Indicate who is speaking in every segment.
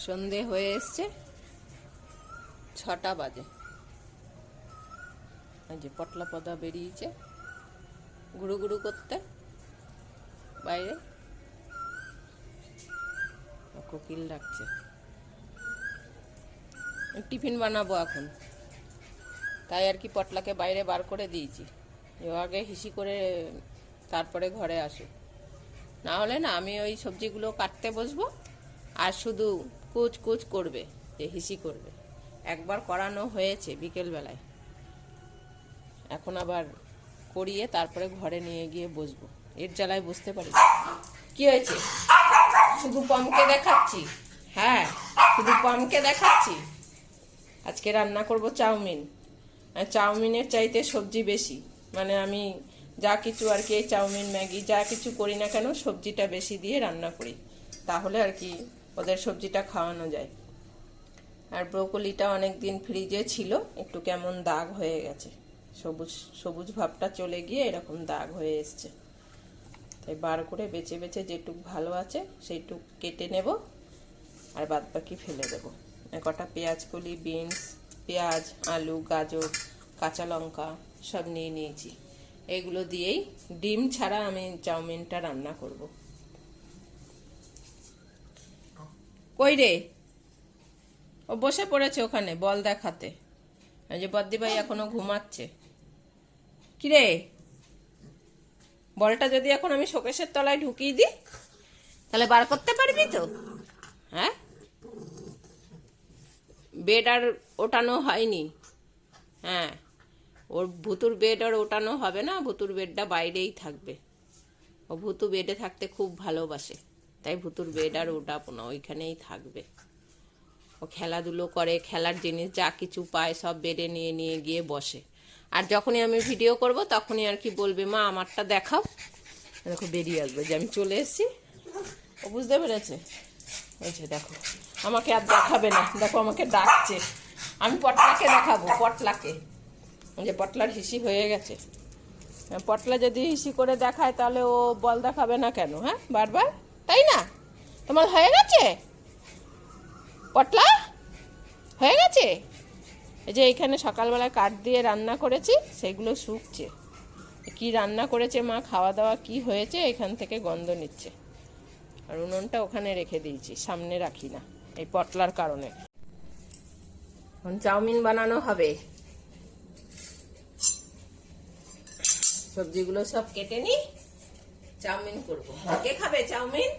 Speaker 1: সন্ধে হয়ে এসছে, 6টা বাজে। এই যে পটলা পদা বেরিয়েছে গুড়ু গুড়ু করতে বাইরে, কোকিল ডাকছে। টিফিন বানাবো এখন, তাই আর কি পটলাকে বাইরে বার করে দিয়েছি। ও আগে হিসি করে তারপরে ঘরে আসুক, না হলে না আমি ওই সবজিগুলো কাটতে বসবো আর শুধু কুচ কুচ করবে, যে হিসি করবে। একবার করানো হয়েছে বিকেলবেলায়, এখন আবার করিয়ে তারপরে ঘরে নিয়ে গিয়ে বসবো। এর জ্বালায় বুঝতে পারি। কি হয়েছে? শুধু পমকে দেখাচ্ছি? হ্যাঁ, শুধু পমকে দেখাচ্ছি। আজকে রান্না করব চাউমিন। চাউমিনের চাইতে সবজি বেশি, মানে আমি যা কিছু আর কি চাউমিন ম্যাগি যা কিছু করি না কেন সবজিটা বেশি দিয়ে রান্না করি, তাহলে আর কি ওদের সবজিটা খাওয়ানো যায়। আর ব্রোকলিটা অনেক দিন ফ্রিজে ছিল, একটু কেমন দাগ হয়ে গেছে, সবুজ সবুজ ভাবটা চলে গিয়ে এরকম দাগ হয়ে এসছে। তাই বার করে বেছে বেছে যেটুক ভালো আছে সেইটুক কেটে নেব, আর বাদ বাকি ফেলে দেবো। কটা পেঁয়াজ কলি, বিনস, পেঁয়াজ, আলু, গাজর, কাঁচা লঙ্কা সব নিয়ে নিয়েছি। এগুলো দিয়েই ডিম ছাড়া আমি চাউমিনটা রান্না করব। কই রে? ও বসে পড়েছে ওখানে বল দেখাতে। এই যে বদ্দি ভাই এখনো ঘুমাচ্ছে। কিরে, বলটা যদি এখন আমি শোকেশের তলায় ঢুকিয়ে দিই তাহলে বার করতে পারবি তো? হ্যাঁ, বেড আর ওঠানো হয়নি। হ্যাঁ, ওর ভুতুর বেড আর ওঠানো হবে না, ভুতুর বেডটা বাইরেই থাকবে। ও ভুতু বেডে থাকতে খুব ভালোবাসে, তাই ভুতুর বেড আর ওঠাবো না, ওইখানেই থাকবে। ও খেলাধুলো করে, খেলার জিনিস যা কিছু পায় সব বেডে নিয়ে নিয়ে গিয়ে বসে। আর যখনই আমি ভিডিও করব তখনই আর কি বলবে, মা আমারটা দেখাও। দেখো বেরিয়ে আসবে যে আমি চলে এসেছি। ও বুঝতে পেরেছে। বলছে দেখো আমাকে আর দেখাবে না, দেখো আমাকে ডাকছে। আমি পটলাকে দেখাবো, পটলাকে। যে পটলার হিসি হয়ে গেছে। পটলা যদি হিসি করে দেখায় তাহলে ও বল দেখাবে না কেন? হ্যাঁ, বারবার, তাই না? তোমার হয়ে গেছে পটলা, হয়ে গেছে। এই যে এইখানে সকালবেলায় কাঠ দিয়ে রান্না করেছি, সেগুলো শুকছে। কি রান্না করেছে মা, খাওয়া দাওয়া কি হয়েছে এখান থেকে গন্ধ নিচ্ছে। আর উনুনটা ওখানে রেখে দিয়েছি, সামনে রাখি না এই পটলার কারণে। এখন চাউমিন বানানো হবে। সবজিগুলো সব কেটে নি, চাউমিন করব। কে খাবে চাউমিন?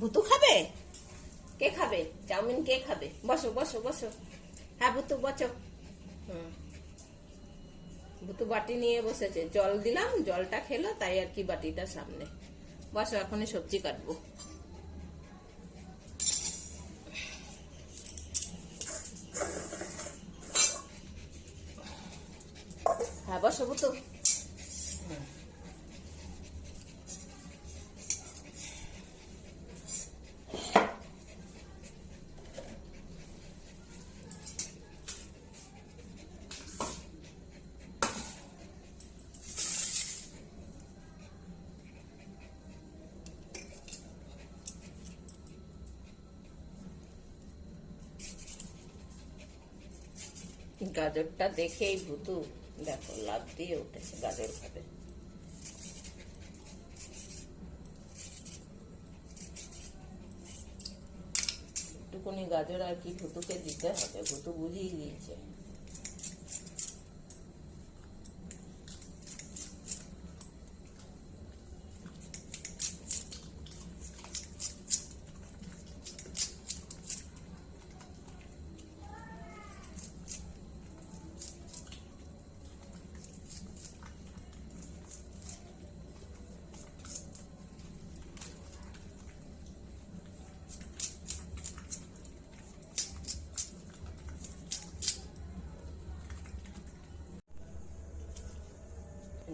Speaker 1: ভুতু খাবে? কে খাবে চাউমিন? কে খাবে? বসো বসো বসো। হ্যাঁ ভুতু বসো। ভুতু বাটি নিয়ে বসেছে, জল দিলাম, জলটা খেলো, তাই আর কি বাটিটা সামনে। বসো, এখনই সবজি কাটবো। হ্যাঁ বসো ভুতু। গাজরটা দেখেই ভুতু দেখো লাফ দিয়ে উঠেছে, গাজর খাবে। একটুকুনি গাজর আর কি ভুতুকে দিতে হবে, ভুতু বুঝিয়ে দিয়েছে।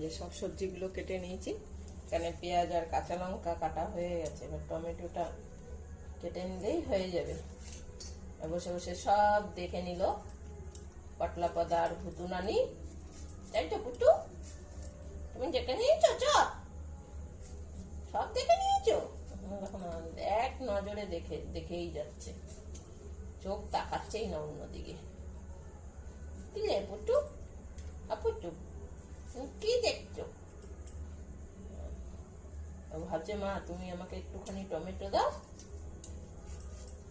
Speaker 1: যে সব সবজিগুলো কেটে নিয়েছি, এখানে পেঁয়াজ আর কাঁচা লঙ্কা কাটা হয়ে গেছে। এবার টমেটোটা কেটে নিলেই হয়ে যাবে। বসে বসে সব দেখে নিল পটলা পদা আর ভুতু নানি, তাই তো পুটু? তুমি দেখে নিয়েছো? সব দেখে নিয়েছো? দেখো না, এক নজরে দেখেই যাচ্ছে, চোখ তাকাচ্ছেই না অন্যদিকে। কি রে পুটু, আপুটু, কি দেখছো? ভাবছে মা তুমি আমাকে একটুখানি টমেটো দাও,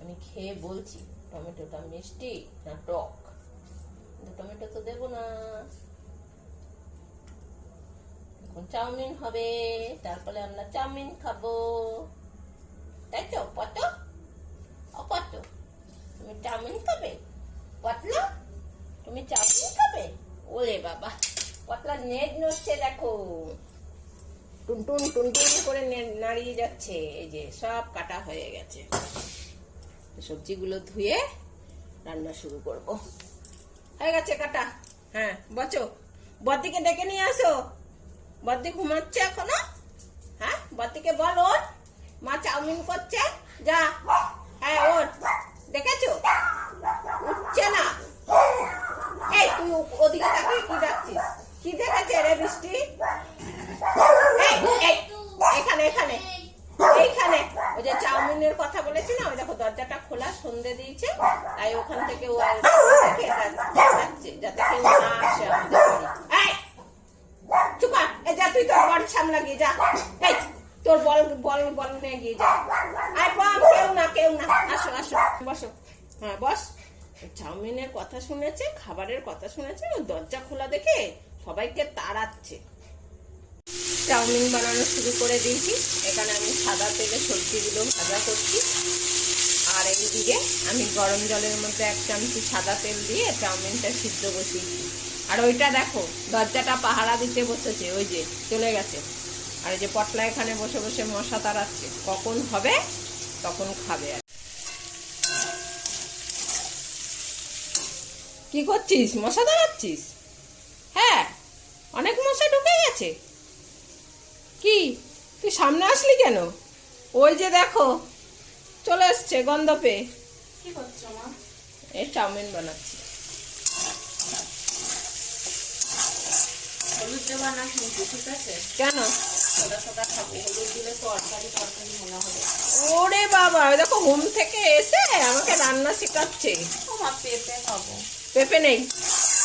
Speaker 1: আমি খেয়ে বলছি টমেটোটা মিষ্টি না টক। কিন্তু টমেটো তো দেবো না, এখন চাউমিন হবে, তারপরে আমরা চাউমিন খাবো, তাই তো পট? অপট, তুমি চাউমিন খাবে? পটলা তুমি চাউমিন খাবে? ওরে বাবা, পটলা নেট নড়ছে দেখো, টুনটুন টুনটুন করে নাড়িয়ে যাচ্ছে। এই যে সব কাটা হয়ে গেছে, সবজিগুলো ধুয়ে রান্না শুরু করব। হয়ে গেছে কাটা। হ্যাঁ বচো, বদ্দিকে ডেকে নিয়ে আসো। বদ্দি ঘুমাচ্ছে এখনো? হ্যাঁ বদ্দিকে বল ওর মা চাউমিন করছে, যা। হ্যাঁ ওর, দেখেছো উঠছে না। এই তুই ওদিকে তাকিয়ে কি ডাকছিস? কি দেখেছে রে বৃষ্টি? এখানে এখানে এইখানে ওই যে চাউমিনের কথা বলেছি না, ওই দেখো দরজাটা খোলা, সন্ধে দিয়েছে, তাই ওখান থেকে ও যাচ্ছে যাতে কেউ না আসে আমাদের বাড়ি। চুপা, এই যা তুই তোর বল সামলা গিয়ে যা, এই তোর বল বল বল নিয়ে গিয়ে যা। আয় বাম, কেউ না, আসো আসো বসো। হ্যাঁ বস। চাউমিনের কথা শুনেছে, খাবারের কথা শুনেছে, ও দরজা খোলা দেখে সবাইকে তাড়াচ্ছে। চাউমিন বানানো শুরু করে দিয়েছি। এখানে আমি সাদা তেলে সবজিগুলো ভাজা করছি, আর এইদিকে আমি গরম জলের মধ্যে 1 চামচি সাদা তেল দিয়ে চাউমিনটা সিদ্ধ বসিয়েছি। আর ওইটা দেখো দরজাটা পাহারা দিতে বসেছে, ওই যে চলে গেছে। আর এই যে পটলা এখানে বসে বসে মশা তাড়াচ্ছে, কখন হবে তখন খাবে। আর কি করছিস? মশা তাড়াচ্ছিস? হ্যাঁ, অনেক মশা ঢুকে গেছে। কি তুই সামনে আসলি কেন? ওই যে দেখো চলে এসছে গন্ধ পেয়ে।
Speaker 2: কি করছো মা?
Speaker 1: এই চাউমিন বানাচ্ছি।
Speaker 2: হলুদ দেবা না কিন্তু, ঠিক আছে?
Speaker 1: কেন?
Speaker 2: সাদা সাদা খাবো, হলুদ দিলে তো তরকারি মনে হবে।
Speaker 1: ওরে বাবা, ওই দেখো ঘুম থেকে এসে আমাকে রান্না শেখাচ্ছে।
Speaker 2: ও মা, পেঁপে খাবো।
Speaker 1: পেঁপে নেই,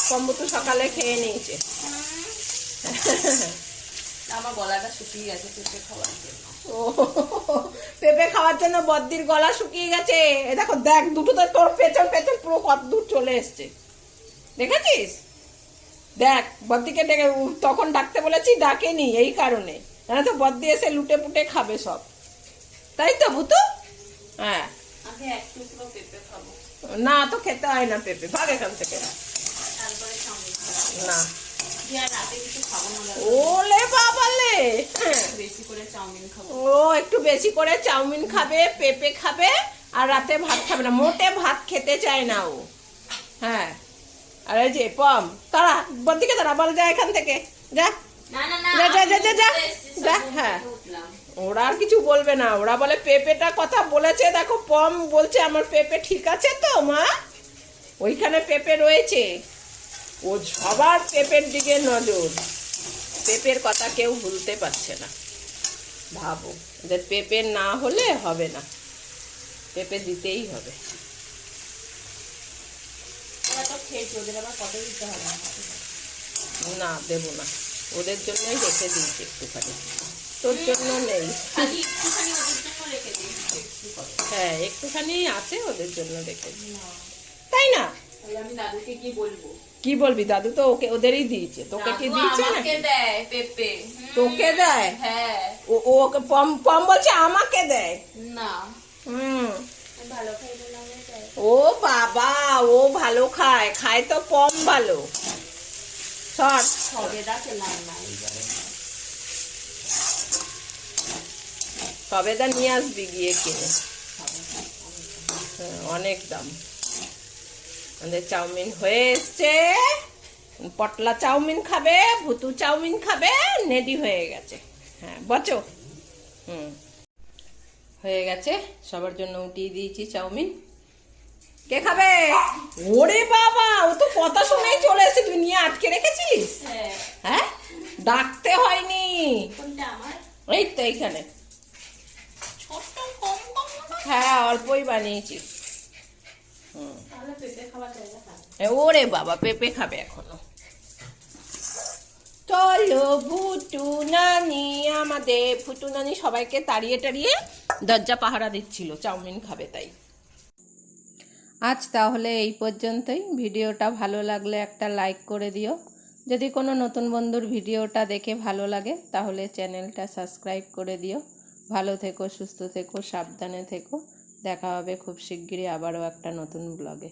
Speaker 1: কম্বু সকালে খেয়ে নিয়েছে।
Speaker 2: আমার গলাটা শুকিয়ে গেছে পেঁপে খাওয়ার জন্য।
Speaker 1: ও, পেঁপে খাওয়ার জন্য বদ্দির গলা শুকিয়ে গেছে। এ দেখো দেখ, দুটোতে তোর পেছন পেছন পুরো কত দূর চলে এসছে, দেখেছিস? দেখ বদ্দিকে ডেকে, তখন ডাকতে বলেছি ডাকেনি এই কারণে, জানো তো বদ্দি এসে লুটে পুটে খাবে সব, তাই তো ভুতু? হ্যাঁ,
Speaker 2: আগে এক টুকরো পেঁপে খাবো।
Speaker 1: না তো খেতে হয় না পেঁপে, ভাগ এখান থেকে।
Speaker 2: তারপরে চাউমিন খাবো।
Speaker 1: না,
Speaker 2: আর রাতে কিছু খাবো না,
Speaker 1: ওলে বাবালে,
Speaker 2: বেশি করে চাউমিন খাবো।
Speaker 1: ও একটু বেশি করে চাউমিন খাবে, পেঁপে খাবে, আর রাতে ভাত খাবে না, মোটে ভাত খেতে চায় না ও। হ্যাঁ, আর এই যে পম, তারা বদ্দিকে তারা বল, যা এখান থেকে যা,
Speaker 2: না না না,
Speaker 1: যা যা যা যা যা যা। হ্যাঁ, ওরা আর কিছু বলবে না, ওরা বলে পেঁপেটা কথা বলেছে, দেখো পম বলছে আমার পেঁপে ঠিক আছে তো মা, ওইখানে পেঁপে রয়েছে। ও সবার পেঁপের দিকে নজর, পেঁপের কথা কেউ ভুলতে পারছে না। ভাবো, ওদের পেঁপে না হলে হবে না, পেঁপে দিতেই হবে।
Speaker 2: ওরা তো খেয়েছে, ওদের আবার কত দিতে হবে?
Speaker 1: না দেবো না, ওদের জন্যই রেখে দিয়েছি একটুখানি, তোর জন্য নেই।
Speaker 2: খালি একটুখানি ওদের জন্য রেখে দিই।
Speaker 1: হ্যাঁ একটুখানি আছে, ওদের জন্য রেখে দিই, তাই না?
Speaker 2: তাহলে আমি দাদুকে কি বলবো?
Speaker 1: কি বলবি? দাদু তো ওকে ওদেরই দিয়েছে, তোকে কি দিয়েছে না?
Speaker 2: আমাকে দেয় পেঁপে।
Speaker 1: তোকে দেয়?
Speaker 2: হ্যাঁ।
Speaker 1: ও ওকে পম পম বলছে আমাকে দেয়।
Speaker 2: না,
Speaker 1: হুম,
Speaker 2: ভালো খাই বলে দেয়।
Speaker 1: ও বাবা, ও ভালো খায়, খায় তো পম ভালো। সর,
Speaker 2: সবেদা খেলাম না এইবারে।
Speaker 1: সবেদা নিয়ে আসবি গিয়ে কিনে, অনেক দাম। আমাদের চাউমিন হয়ে এসছে, পটলা চাউমিন খাবে, ভুতু চাউমিন খাবে, নেডি হয়ে গেছে। হ্যাঁ বচো। হয়ে গেছে, সবার জন্য উঠিয়ে দিয়েছি চাউমিন। কে খাবে? ওরে বাবা, ও তো কথা শুনেই চলে এসে, তুই নিয়ে আটকে রেখেছিস? হ্যাঁ, ডাকতে হয়নি।
Speaker 2: কোনটা আমার?
Speaker 1: এই তো এইখানে
Speaker 2: ছোট্ট
Speaker 1: হ্যাঁ অল্পই বানিয়েছি।
Speaker 2: তাহলে পেঁপে খাওয়া চাইলে খাবে।
Speaker 1: ওরে বাবা পেঁপে খাবে এখনো। চলো ভুটু নানি, আমাদের ভুটু নানি সবাইকে তাড়িয়ে টাড়িয়ে দরজা পাহারা দিচ্ছিল, চাউমিন খাবে তাই। আজ তাহলে এই পর্যন্তই। ভিডিওটা ভালো লাগলে একটা লাইক করে দিও। যদি কোনো নতুন বন্ধুর ভিডিওটা দেখে ভালো লাগে তাহলে চ্যানেলটা সাবস্ক্রাইব করে দিও। ভালো থেকো, সুস্থ থেকো, সাবধানে থেকো। দেখা হবে খুব শিগগিরই আবারও একটা নতুন ব্লগে।